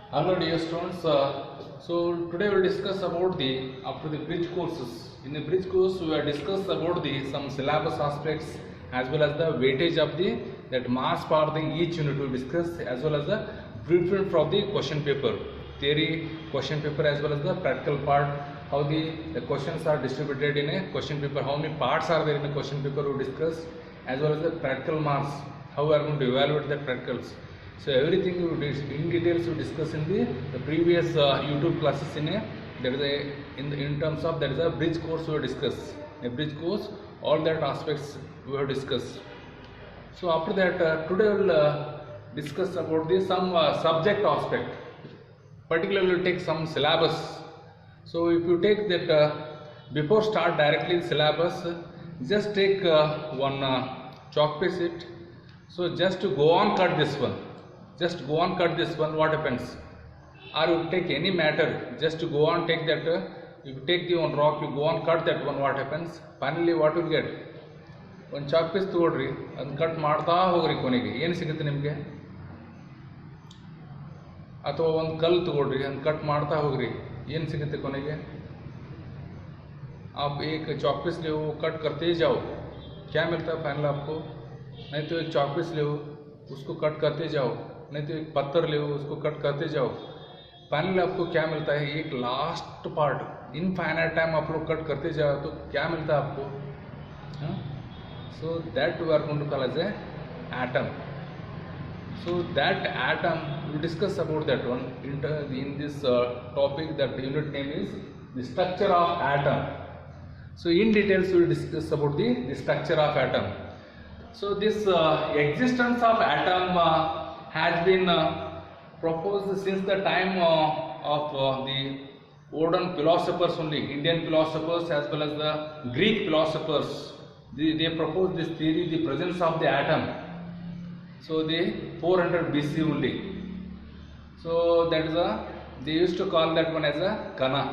Hello dear students, so today we will discuss about the after the bridge courses. In the bridge course we will discuss about the some syllabus aspects as well as the weightage of the that marks for the each unit we discuss, as well as the blueprint from the question paper, theory question paper as well as the practical part, how the questions are distributed in a question paper, how many parts are there in a question paper we discuss, as well as the practical marks, how we are going to evaluate the practicals. So everything in details we discuss in the previous YouTube classes in a there is a in terms of there is a bridge course we will discuss. A bridge course, all that aspects we will discuss. So after that today we will discuss about the some subject aspect. Particularly we will take some syllabus. So if you take that before start directly syllabus, just take one chalk piece it. So just to go on cut this one. Just go on cut this one, what happens? Or you take any matter, just to go on take that, if you take the one rock, you go on cut that one, what happens? Finally what you get? One chalk piece ತಗೊಳ್ರಿ, ಅದನ್ನ cut ಮಾಡ್ತಾ ಹೋಗ್ರಿ, ಕೊನೆಗೆ ಏನು ಸಿಗುತ್ತೆ ನಿಮಗೆ? ಅಥವಾ ಒಂದು ಕಲ್ಲು ತಗೊಳ್ರಿ, ಅದನ್ನ ಕಟ್ ಮಾಡ್ತಾ ಹೋಗ್ರಿ, ಏನು ಸಿಗುತ್ತೆ ಕೊನೆಗೆ? आप एक चॉक पीस ले कट करते ही जाओ, क्या मिलता है फाइनल आपको? नहीं तो एक चॉक पीस ले उसको कट करते जाओ, नहीं तो एक पत्थर ले उसको कट करते जाओ, फाइनली आपको क्या मिलता है? एक लास्ट पार्ट इनफाइनाइट टाइम आप लोग कट करते जाओ तो क्या मिलता है आपको? So that we are going to call as a atom. So that atom we discuss about that one in this topic. That unit name is the structure of atom. So in details we will discuss about the structure of atom. So this existence of atom has been proposed since the time of the olden philosophers only, Indian philosophers as well as the Greek philosophers. They proposed this theory, the presence of the atom. So the 400 BC only. So that is they used to call that one as a Kana.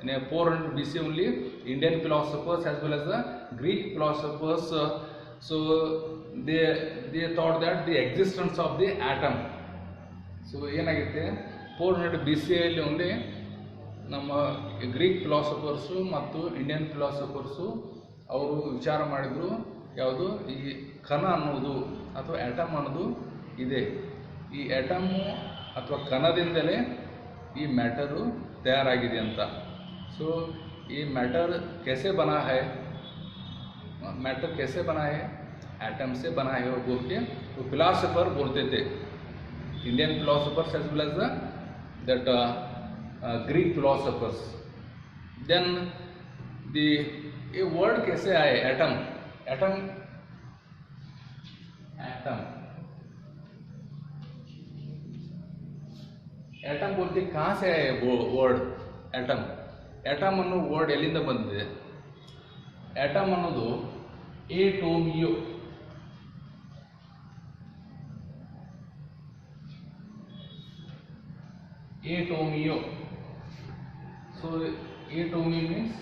In a 400 BC only, Indian philosophers as well as the Greek philosophers. So they thought that the existence of the atom. So ಏನಾಗುತ್ತೆ 400 BC ಅಲ್ಲಿ only ನಮ್ಮ Greek philosophers ಮತ್ತು Indian philosophers ಅವರು ವಿಚಾರ ಮಾಡಿದ್ರು, ಯಾವುದು ಈ ಕಣ ಅನ್ನೋದು ಅಥವಾ ಆಟಮ್ ಅನ್ನೋದು ಇದೆ. ಈ ಆಟಮು ಅಥವಾ ಕಣದಿಂದಲೇ ಈ ಮ್ಯಾಟರು ತಯಾರಾಗಿದೆ ಅಂತ. सो ये मैटर कैसे बना है, मैटर कैसे बना है, एटम से बना है वो बोल के वो फिलासफर बोलते थे, Indian philosophers as well as that Greek philosophers. Then the ये वर्ड कैसे आए एटम? एटम एटम एटम बोलते कहाँ से आए वो वर्ड एटम? एटम ಅನ್ನೋ ವರ್ಡ್ ಎಲ್ಲಿಂದ ಬಂದಿದೆ? एटम ಅನ್ನೋದು एटोमियो, एटोमियो. So एटोमियो means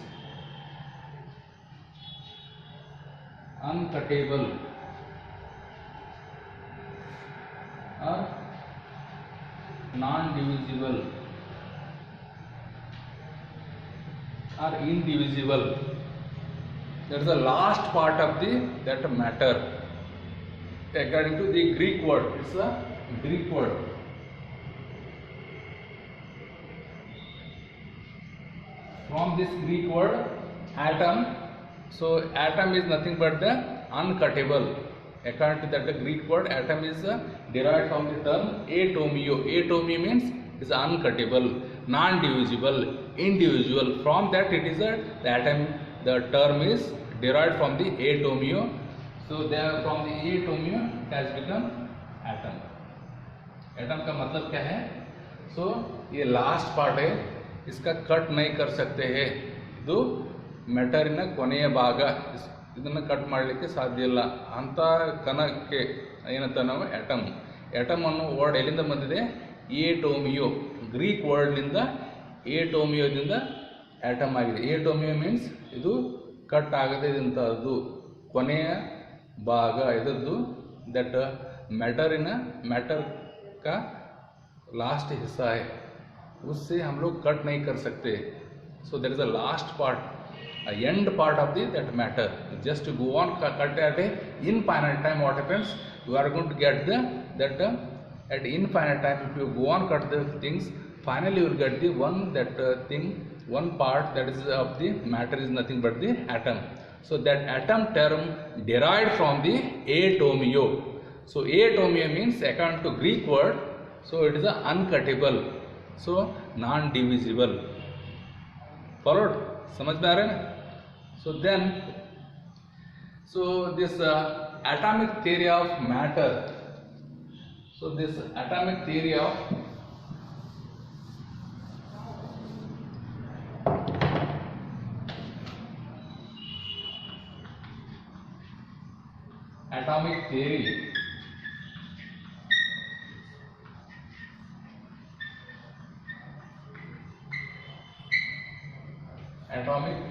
uncuttable or non-divisible or indivisible. That is the last part of the that matter. According to the Greek word, it's a Greek word. From this Greek word atom, so atom is nothing but the uncuttable. According to that the Greek word atom is derived from the term atomio. Atomio means is uncuttable, non-divisible, indivisible. From that it is the atom. The term is derived from the atomio. So there from the atomio it has become atom. Atom का मतलब क्या है? So ये last part है, इसका cut नहीं कर सकते हैं. ಇದು ಮೆಟರಿನ ಕೊನೆಯ ಭಾಗ, ಇದನ್ನು ಕಟ್ ಮಾಡಲಿಕ್ಕೆ ಸಾಧ್ಯ ಇಲ್ಲ ಅಂತ ಕಣಕ್ಕೆ ಏನಂತ ನಾವು ಆಟಮ್. ಆಟಮ್ ಅನ್ನೋ ವರ್ಡ್ ಎಲ್ಲಿಂದ ಬಂದಿದೆ? ಏಟೋಮಿಯೋ, ಗ್ರೀಕ್ ವರ್ಡ್ನಿಂದ ಏಟೋಮಿಯೋದಿಂದ ಆಟಮ್ ಆಗಿದೆ. ಏಟೋಮಿಯೋ ಮೀನ್ಸ್ ಇದು ಕಟ್ ಆಗದೆ ಇದ್ದಂಥದ್ದು ಕೊನೆಯ ಭಾಗ ಇದರದ್ದು. ದಟ್ ಮ್ಯಾಟರ್ का लास्ट हिस्सा है, उससे हम लोग कट नहीं कर सकते. So that is the last part, end part of that matter. Just to go on cut at a infinite time, what happens? You are going to get that at infinite time. If you go on cut the things, finally you will get the one thing, one part that is of the matter is nothing but the atom. So that atom term derived from the atomio. So atomio means, according to Greek word, so it is a uncuttable, so non-divisible. Followed? समझ में आ रहा है ना? So then, so this atomic theory of matter. So this atomic theory of atomic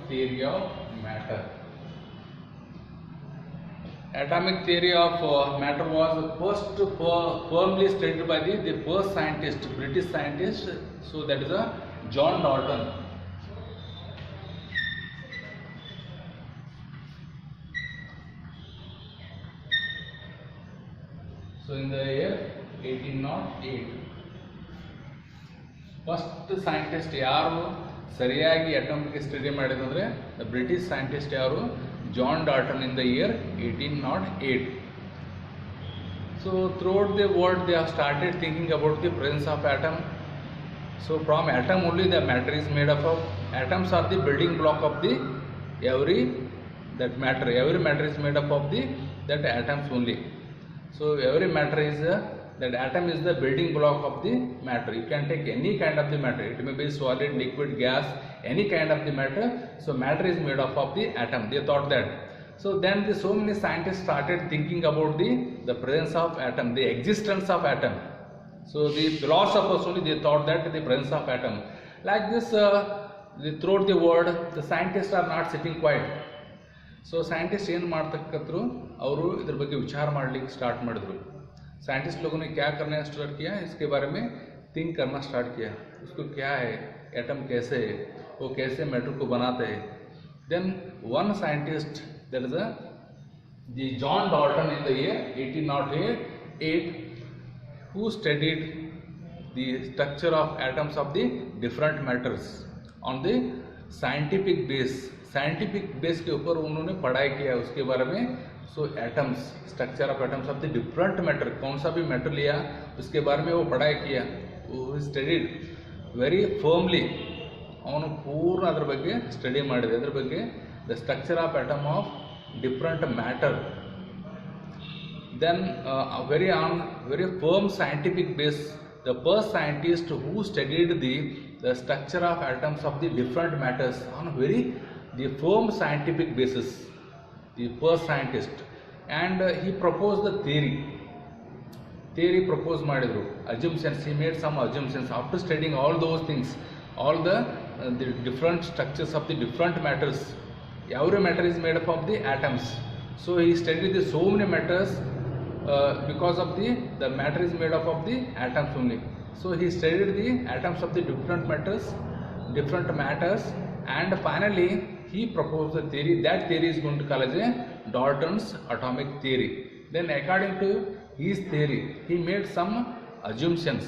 theory of matter. Atomic theory of matter was first firmly stated by the first scientist, British scientist. So that is John Dalton. So in the year 1808, first scientist ಯಾರು ಸರಿಯಾಗಿ atomic study ಮಾಡಿದಂದ್ರೆ the British scientist ಯಾರು, John Dalton, in the year 1808. So throughout the world they have started thinking about the presence of atom. So from atom only the matter is made up of. atoms are the building block of the every matter is made up of the that atoms only. So every matter is that atom is the building block of the matter. You can take any kind of the matter, it may be solid, liquid, gas, any kind of the matter. So matter is made up of the atom. They thought that. So then so many scientists started thinking about the presence of atom, the existence of atom. So the philosophers only, they thought that the presence of atom. Like this, throughout the world, the scientists are not sitting quiet. So scientist ಏನು ಮಾಡ್ತಕ್ಕಂಥರು, ಅವರು ಇದ್ರ ಬಗ್ಗೆ ವಿಚಾರ ಮಾಡಲಿಕ್ಕೆ start ಮಾಡಿದ್ರು. Scientist लोगों ने क्या करना स्टार्ट किया, इसके बारे में थिंक करना स्टार्ट किया. उसको क्या है, एटम कैसे है, वो कैसे मैटर को बनाते हैं. Then one scientist, that is the John Dalton, in the year 1808, who studied the structure of atoms of the different matters on the scientific base. Scientific base के ऊपर उन्होंने पढ़ाई किया उसके बारे में. So atoms, structure of atoms of the different matter, कौन सा भी मैटर लिया उसके बारे में वो पढ़ाई किया. वो स्टडीड ವೆರಿ ಫರ್ಮ್ಲಿ, ಅವನು ಪೂರ್ಣ ಅದ್ರ ಬಗ್ಗೆ ಸ್ಟಡಿ ಮಾಡಿದೆ. ಅದ್ರ ಬಗ್ಗೆ the structure of atom of different matter. Then very firm scientific base, the first scientist who studied the structure of atoms of the different matters on the firm scientific basis, the first scientist. And he proposed the theory proposed ಮಾಡಿದ್ರು, assumptions. He made some assumptions after studying all those things, all the different structures of the different matters. Every matter is made up of the atoms. So he studied so many matters. Because of the matter is made up of the atoms only. So he studied the atoms of the different matters, and finally he proposed the theory. That theory is going to call as a Dalton's atomic theory. Then according to his theory, he made some assumptions,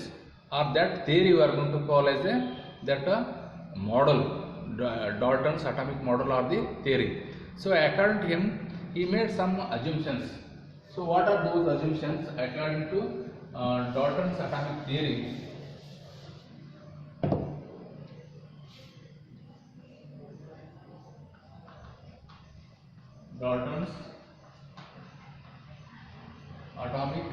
or that theory we are going to call as a model, Dalton's atomic model or the theory. So according to him, he made some assumptions. So what are those assumptions according to Dalton's atomic theory? Dalton's atomic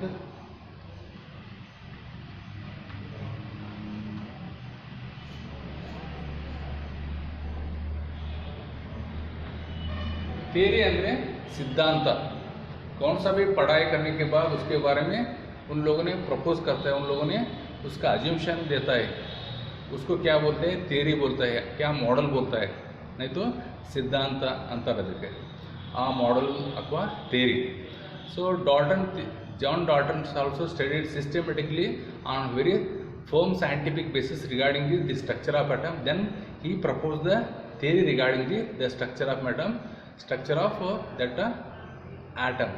theory ಅಂದ್ರೆ सिद्धांत. कौन सा भी पढ़ाई करने के बाद उसके बारे में उन लोगों ने प्रपोज करता है, उन लोगों ने उसका अज्यूम्शन देता है, उसको क्या बोलते हैं, थ्योरी बोलता है, क्या मॉडल बोलता है, नहीं तो सिद्धांत अंतर ಅದಕ್ಕೆ, ಆ मॉडल ಅಥವಾ theory. So John Dalton also studied systematically on very firm scientific basis regarding the structure of atom. Then he proposed the theory regarding the structure of atom, structure of that atom.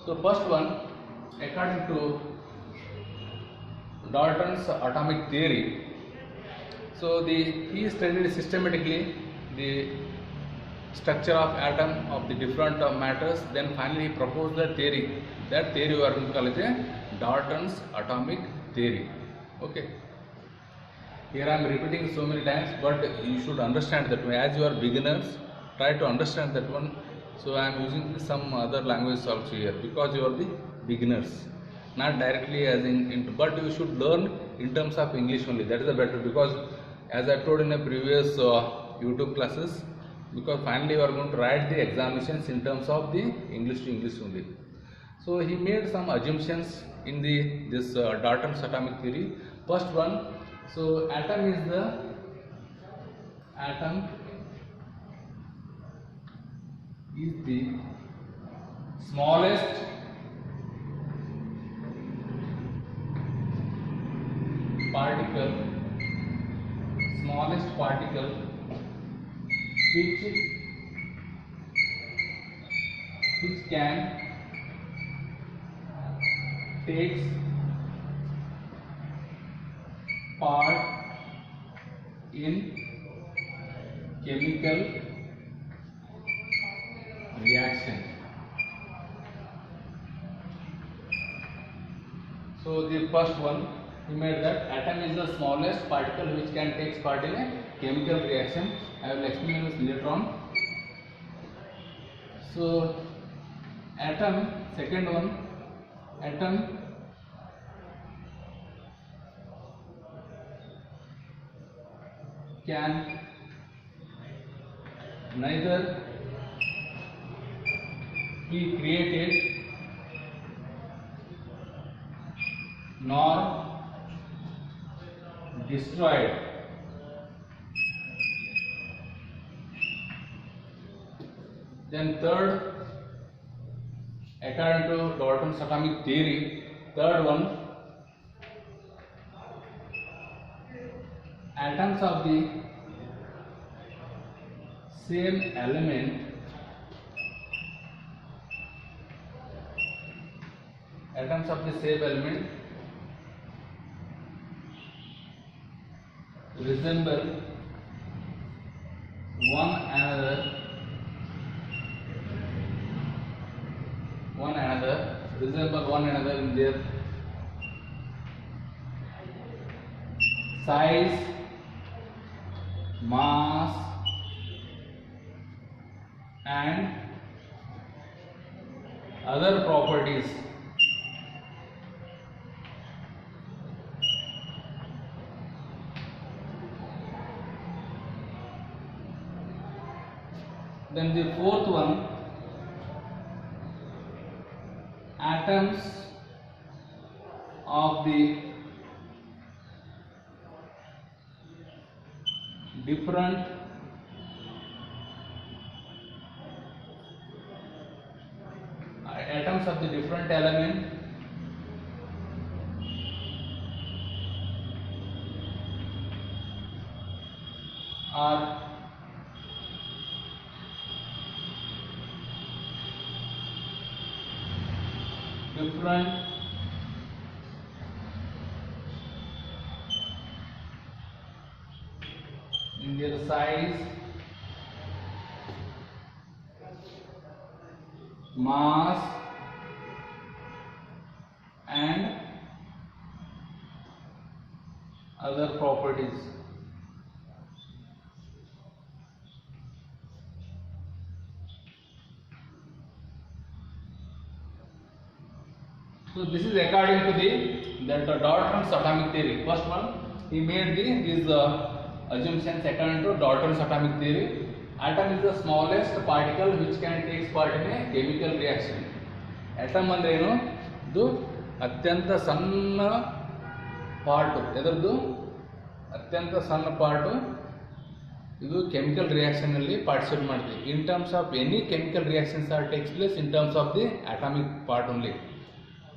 So first one, according to Dalton's atomic theory, so he studied systematically the structure of atom of the different matters. Then finally he proposed the theory. That theory we are going to call it Dalton's atomic theory. Okay. Here I am repeating so many times, but you should understand that as you are beginners, try to understand that one. So I am using some other languages also here because you are the beginners, not directly as into, but you should learn in terms of English only. That is the better, because as I told in the previous YouTube classes, because finally you are going to write the examinations in terms of the English to English only. So he made some assumptions in this Dalton's atomic theory. First one, so atom is the smallest particle which can takes part in chemical reaction. So the first one, he made that atom is the smallest particle which can take part in a chemical reaction. I will explain this later on. So atom, second one, atom can neither be created nor destroyed. Then third, according to Dalton's atomic theory, third one, atoms of the same element resemble one another in their size, mass and other properties. Then the fourth one, atoms of the different element are different in their size, mass and other properties. So this is according to the Dalton's atomic theory. First one, he made these assumptions according to Dalton's atomic theory. Atom is the smallest particle which can take part in a chemical reaction. Atom ಅಂದ್ರೆ ಏನು? ಇದು ಅತ್ಯಂತ ಸಣ್ಣ part. ಎದರದು? ಅತ್ಯಂತ ಸಣ್ಣ part. ಇದು chemical reaction ಅಲ್ಲಿ participate ಮಾಡ್ತೀವಿ. In terms of any chemical reactions are takes place in terms of the atomic part only.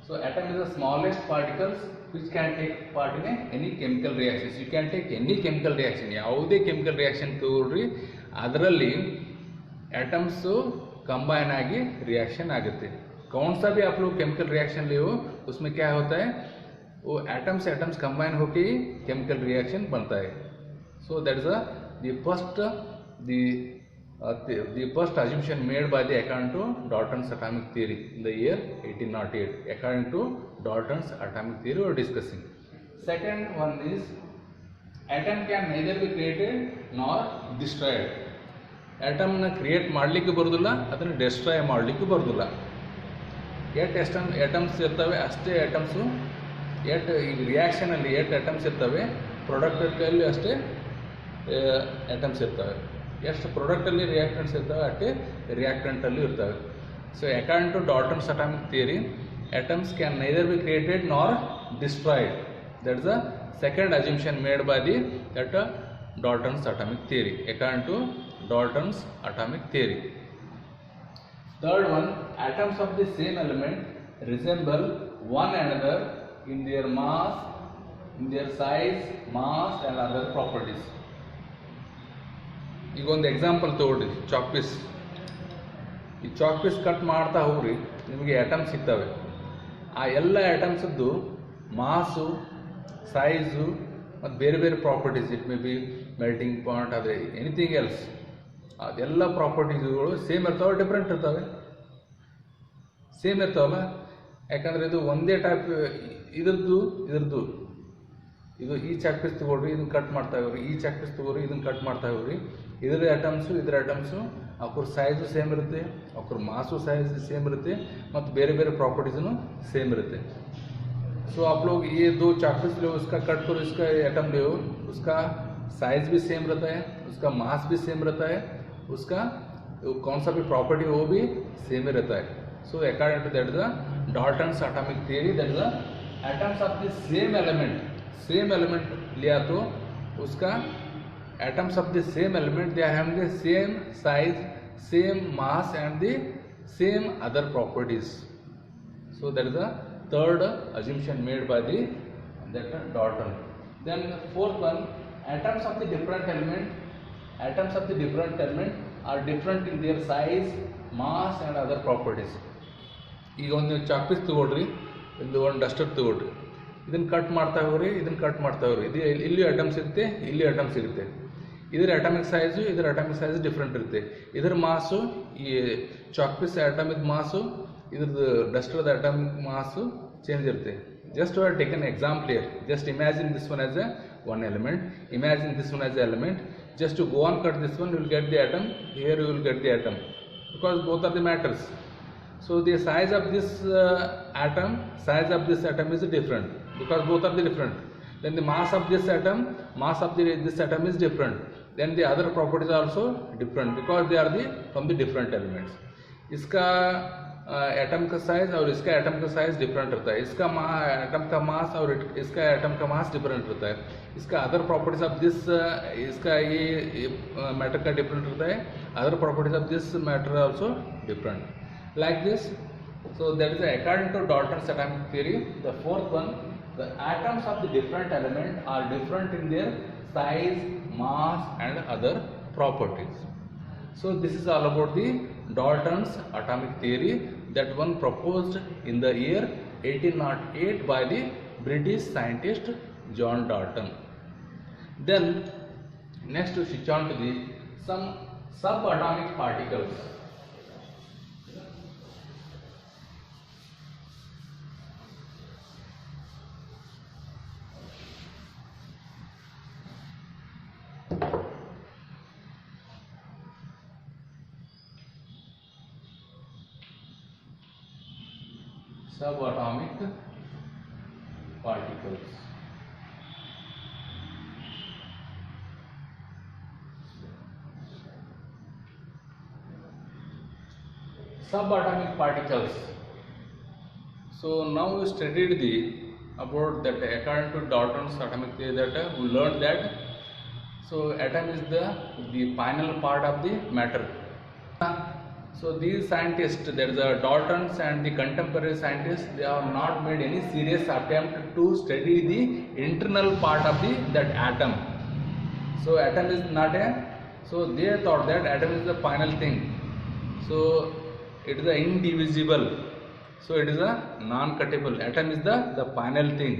So atom is the smallest particles which can take part in any chemical reactions. You can take any chemical reaction. ಯಾವುದೇ chemical reaction ತಗೊಳ್ರಿ, ಅದರಲ್ಲಿ atoms combine आगे reaction आगते. कौन सा भी आप लोग chemical reaction ले हो, उसमें क्या होता है, वो atoms से atoms combine होके ही chemical reaction बनता है. So that is the first assumption made by the according to Dalton's atomic theory in the year 1808. According to Dalton's atomic theory we are discussing. Second one is atom can neither be created nor destroyed. Atom na create ಮಾಡಲಿಕ್ಕೆ ಬರುವುದಿಲ್ಲ, ಅದನ್ನು destroy ಮಾಡಲಿಕ್ಕೆ ಬರುವುದಿಲ್ಲ. ಎಷ್ಟು atoms ಇರ್ತವೆ ಅಷ್ಟೇ atoms, ಎಷ್ಟು ಈ ರಿಯಾಕ್ಷನ್ ಅಲ್ಲಿ ಎಷ್ಟು atoms ಇರ್ತವೆ, ಪ್ರಾಡಕ್ಟ್ ಅಲ್ಲಿ ಅಷ್ಟೇ atoms ಇರ್ತವೆ. ಎಷ್ಟು ಪ್ರಾಡಕ್ಟಲ್ಲಿ ರಿಯಾಕ್ಟೆಂಟ್ಸ್ ಇರ್ತವೆ ಅಷ್ಟೇ ರಿಯಾಕ್ಟೆಂಟಲ್ಲಿ ಇರ್ತವೆ. So according to Dalton's atomic theory, atoms can neither be created nor destroyed. That is the second assumption made by the Dalton's atomic theory. According to Dalton's atomic theory. Third one, atoms of the same element resemble one another in their mass, in their size, mass and other properties. ಈಗ ಒಂದು example ತಗೊಳ್ರಿ, chalk piece. ಈ chalk piece cut ಮಾಡ್ತಾ ಹೋಗ್ರಿ, ನಿಮಗೆ atoms ಸಿಗ್ತವೆ. ಆ ಎಲ್ಲ ಆಟಮ್ಸದ್ದು ಮಾಸು, ಸೈಜು ಮತ್ತು ಬೇರೆ ಬೇರೆ properties, it may be melting point, ಅದೇ ಎನಿಥಿಂಗ್ ಎಲ್ಸ್, ಅದೆಲ್ಲ ಪ್ರಾಪರ್ಟೀಸ್ಗಳು ಸೇಮ್ ಇರ್ತಾವೆ, ಡಿಫ್ರೆಂಟ್ ಇರ್ತವೆ. ಸೇಮ್ ಇರ್ತಾವಲ್ಲ, ಯಾಕಂದರೆ ಇದು ಒಂದೇ ಟೈಪ್ ಇದ್ರದ್ದು ಇದು ಈ ಚಾಕ್ ಪೀಸ್ ತೊಗೊಳ್ರಿ, ಇದನ್ನು ಕಟ್ ಮಾಡ್ತಾ ಹೋಗ್ರಿ, ಈ ಚಾಕ್ ಪೀಸ್ ತೊಗೊಳ್ರಿ, ಇದನ್ನು ಕಟ್ ಮಾಡ್ತಾ ಹೋಗ್ರಿ. ಇದರ ಐಟಮ್ಸು ಅವ್ರ ಸೈಜು ಸೇಮ್ ಇರುತ್ತೆ, ಅವ್ರ ಮಾಸು ಸೈಜ್ ಸೇಮ್ ಇರುತ್ತೆ, ಮತ್ತು ಬೇರೆ ಬೇರೆ ಪ್ರಾಪರ್टीज़ सेम रहते हैं. सो आप लोग ये दो चाकू लो, उसका कट करो, इसका एटम ले, उसका साइज भी सेम रहता है, उसका मास भी सेम रहता है, उसका कौन सा भी प्रॉपर्टी वो भी सेम ही रहता है. So according to that the Dalton's atomic theory, that the atoms of the same element लिया तो उसका atoms of the same element, they are having the same size, same mass and the same other properties. So that is the third assumption made by the Dalton. Then the fourth one, atoms of the different element are different in their size, mass and other properties. ಈಗ ಒಂದು chalk piece ತಗೊಳ್ರಿ, ಒಂದು Duster ತಗೊಳ್ರಿ, ಇದನ್ನು cut ಮಾಡ್ತಾ ಹೋಗ್ರಿ, ಇದು ಇಲ್ಲಿ ಐಟಮ್ ಸಿಗುತ್ತೆ, ಇಲ್ಲಿ ಐಟಮ್ ಸಿಗುತ್ತೆ. ಇದರ ಅಟಾಮಿಕ್ ಸೈಜು ಡಿಫ್ರೆಂಟ್ ಇರುತ್ತೆ. ಇದರ ಮಾಸು, ಈ ಚಾಕ್ ಪೀಸ್ ಅಟಾಮಿಕ್ ಮಾಸು, ಇದ್ರದ್ದು ಡಸ್ಟರ್ದ ಅಟಾಮಿಕ್ ಮಾಸು ಚೇಂಜ್ ಇರುತ್ತೆ. Just we have taken example here. Just imagine this one as one element, imagine this one as an element. Just to go on cut this one, you will get the atom, here you will get the atom, because both are the matters. So the size of this atom is different, because both are the different. Then the mass of this atom is different. Then the other properties are also different, because they are from the different elements. इसका atom का size और इसका atom का size different रहता है. इसका atom का मास और इसका एटम का मास डिफरेंट रहता है. इसका अदर प्रॉपर्टीज ऑफ दिस, इसका ये मैटर का डिफरेंट रहता है. Other properties of this matter also different, like this. So that is according to Dalton's atomic theory. The fourth one, the atoms of the different element are different in their size, mass and other properties. So this is all about the Dalton's atomic theory, that one proposed in the year 1808 by the British scientist John Dalton. Then next we switch on to the some subatomic particles. Subatomic particles. Subatomic particles. So now we studied about that according to Dalton's atomic theory, that we learned that so atom is the final part of the matter. So these scientists, there is a Daltons and the contemporary scientists, they have not made any serious attempt to study the internal part of that atom. So atom is not so they thought that atom is the final thing. So it is a indivisible. So it is a non-cuttable. Atom is the final thing.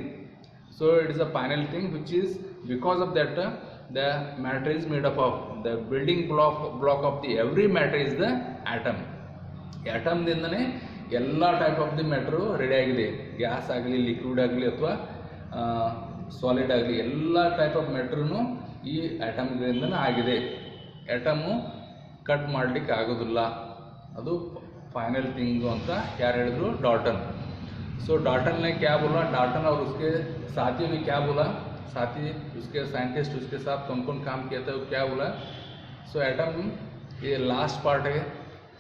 So it is a final thing, which is because of that the matter is made up of the building block of the every matter is the atom. Atomದಿಂದನೇ ಎಲ್ಲ type of the matter ready ಆಗಿದೆ. Gas ಆಗಲಿ, liquid ಆಗಲಿ, ಅಥವಾ solid ಆಗಲಿ, ಎಲ್ಲ type of ಮ್ಯಾಟ್ರೂ ಈ ಆಟಮ್ಗಳಿಂದನೇ ಆಗಿದೆ. Atom cut ಮಾಡಲಿಕ್ಕೆ ಆಗೋದಿಲ್ಲ, ಅದು फाइनल थिंग ಅಂತ ಯಾರು ಹೇಳಿದ್ರು? डाल्टन. सो डाल्टन ने क्या बोला? डाल्टन और उसके साथियों ने क्या बोला? साथी उसके साइंटिस्ट उसके साथ कौन कौन काम किया था, वो क्या बोला? सो एटम ये लास्ट पार्ट है.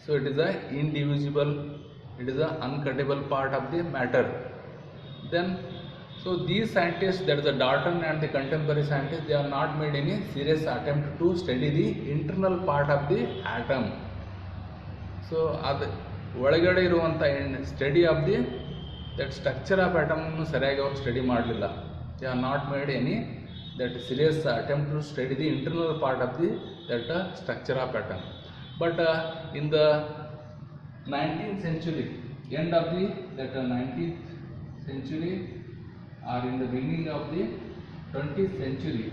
So it is a indivisible, it is a uncuttable part of the matter. Then so these scientists, that is the Dalton and the contemporary scientists, they have not made any serious attempt to study the internal part of the atom. So ಅದು ಒಳಗಡೆ ಇರುವಂಥ study of the that structure of ಆಟಮ್ನು ಸರಿಯಾಗಿ ಅವ್ರು study ಮಾಡಲಿಲ್ಲ. They are not made any that serious attempt to study the internal part of the that structure of atom. But in the 19th century, end of the that 19th century or in the beginning of the 20th century,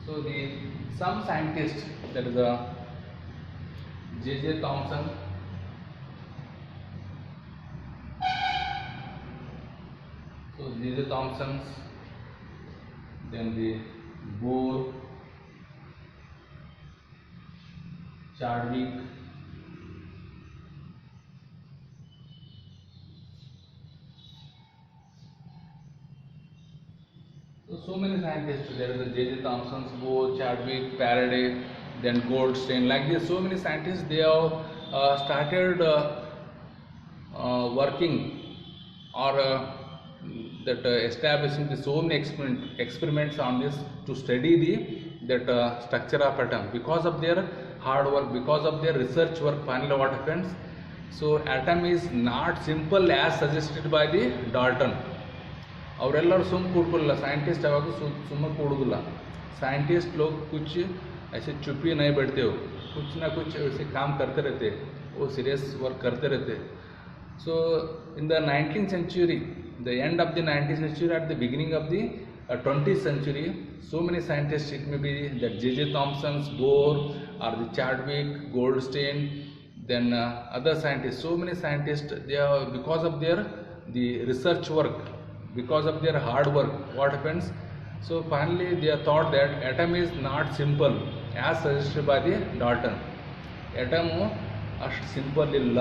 so the some scientists, that is a J.J. Thomson, so J.J. Thomson's, then the Bohr, Chadwick, so many scientists. There is a J.J. Thomson's, Bohr, Chadwick, Faraday, then Goldstein. Like this, so many scientists, they have started working or establishing the so many experiments on this to study that structure of atom. Because of their hard work, because of their research work, finally what happens? So atom is not simple as suggested by the Dalton. ಅವರೆಲ್ಲರೂ ಸುಮ್ಮನೆ ಕೂಡ್ಕೊಳ್ಳಲ್ಲ. Scientist अವಾಗ ಸುಮ್ಮನೆ ಕೂಡೋದಿಲ್ಲ. Scientist लोग कुछ ऐसे चुप्पी नहीं बैठते हो, कुछ ना कुछ ऐसे काम करते रहते, वो सीरियस वर्क करते रहते. So in the 19th century, the end of the 19th century, at the beginning of the 20th century, so many scientists, it may be that J.J. Thomson's, Bohr, or the Chadwick, Goldstein, then other scientists, so many scientists, they are, because of their the research work, because of their hard work, what happens? So finally they thought that atom is not simple as suggested by the Dalton. Atom ಅಷ್ಟು simple ಇಲ್ಲ.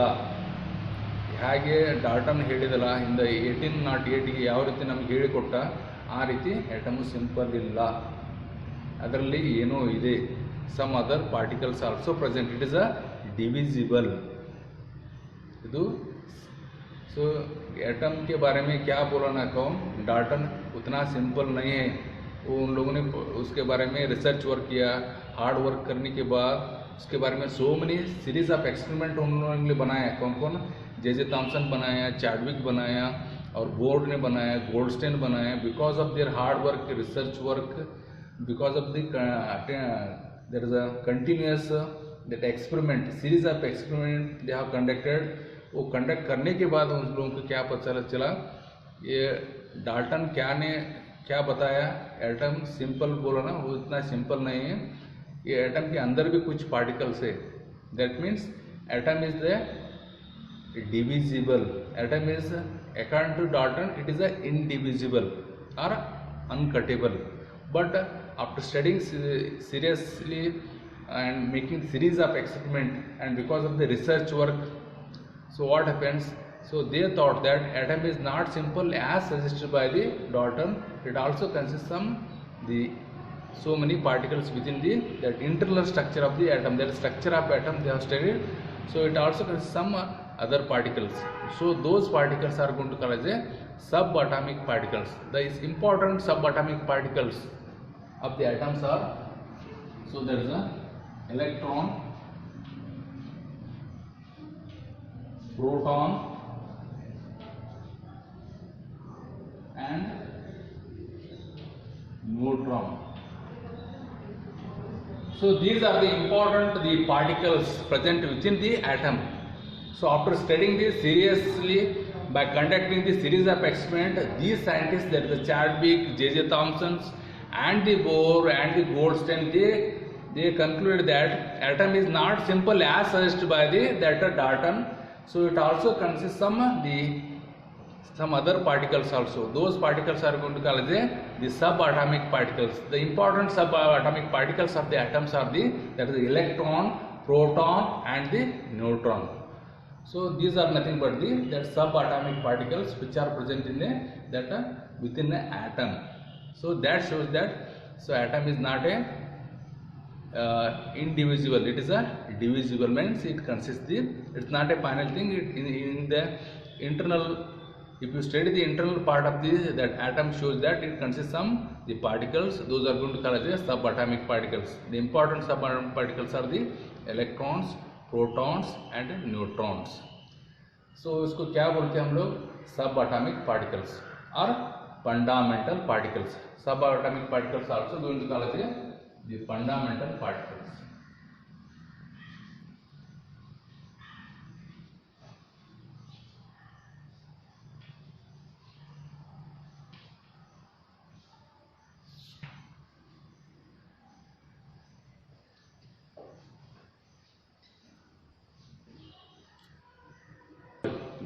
ಹಾಗೆ Dalton ಹೇಳಿದಲ್ಲ ಇಂದ 1808ಗೆ ಯಾವ ರೀತಿ ನಮ್ಗೆ ಹೇಳಿಕೊಟ್ಟ, ಆ ರೀತಿ ಆಟಮು ಸಿಂಪಲ್ ಇಲ್ಲ, ಅದರಲ್ಲಿ ಏನೋ ಇದೆ. Some other particles also present, it is a divisible. ಇದು सो एटम के बारे में क्या बोला ना कौन? डाल्टन उतना सिंपल नहीं है. वो उन लोगों ने उसके बारे में रिसर्च वर्क किया, हार्ड वर्क करने के बाद उसके बारे में so many series of experiment उन लोगों ने बनाया. कौन कौन? J.J. थॉमसन बनाया, चाडविक बनाया, और बोर्ड ने बनाया, गोल्डस्टेन बनाया. Because of their hard work, research work, because of the there is a continuous that experiment, series of experiment they have conducted. वो कंडक्ट करने के बाद उन लोगों को क्या पता चला? ये डाल्टन क्या बताया? एटम सिंपल बोला ना, वो इतना सिंपल नहीं है. ये एटम के अंदर भी कुछ पार्टिकल्स है. That means atom is the divisible. Atom is, according to Dalton, it is a indivisible और uncuttable. But after studying seriously and making series of experiment, and because of the research work, so what happens? So they thought that atom is not simple as suggested by the Dalton. It also consists of the so many particles within the that internal structure of the atom. That structure of atom they have studied. So it also consists some other particles. So those particles are going to call as a subatomic particles. The important subatomic particles of the atoms are, so there is a electron, proton and neutron. So these are the important particles present within the atom. So after studying this seriously by conducting the series of experiments, these scientists, that the Chadwick, J.J. Thomson, and the Bohr and the Goldstein, they concluded that atom is not simple as suggested by that Dalton. So it also consists some other particles also. Those particles are going to call as the subatomic particles. The important subatomic particles of the atoms are that is the electron, proton, and the neutron. So these are nothing but that subatomic particles which are present in within the atom. So that shows that atom is not indivisible. It is a divisible, means it consists it's not a final thing. In the internal, if you study the internal part of that atom, shows that it consists the particles. Those are going to call as subatomic particles. The important subatomic particles are the electrons, protons and neutrons. So इसको क्या बोलते हैं हम लोग? Subatomic particles or fundamental particles. Subatomic particles also going to call as the fundamental particles.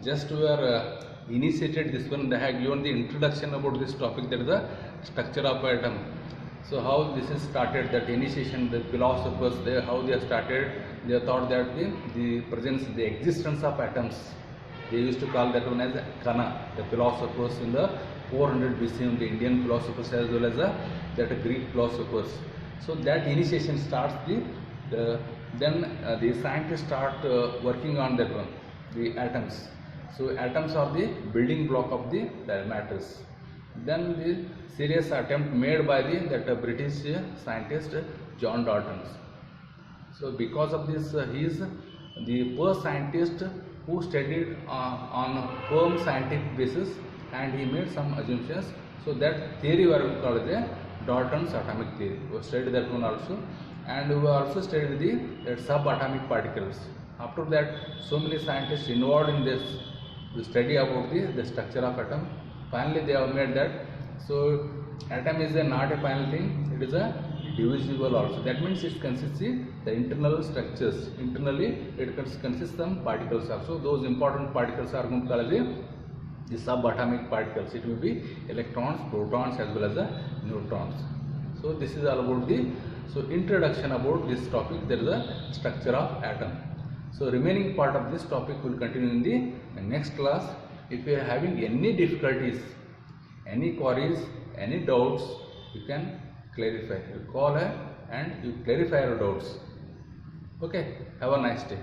Just we are initiated this one. They have given the introduction about this topic, that is the structure of atom. So how this is started, that initiation, the philosophers, how they have started, they thought that the existence of atoms, they used to call that one as Kana, the philosophers in the 400 BC, the Indian philosophers as well as that Greek philosophers. So that initiation starts then the scientists start working on that one, the atoms. So atoms are the building block of the matters. Then the serious attempt made by that British scientist John Dalton. So because of this, he is the first scientist who studied on firm scientific basis, and he made some assumptions. So that theory we are called the Dalton's atomic theory. We studied that one also, and we also studied the subatomic particles. After that, so many scientists involved in this study about the structure of atom. Finally, they have made that. So atom is not a final thing; it is a divisible also. That means it consists the internal structures. Internally, it consists some particles also. Those important particles are going to call the subatomic particles. It will be electrons, protons, as well as the neutrons. So this is all about introduction about this topic. There is a structure of atom. So remaining part of this topic will continue in the next class. If you are having any difficulties, any queries, any doubts, you can clarify. You call her and you clarify your doubts. Okay. Have a nice day.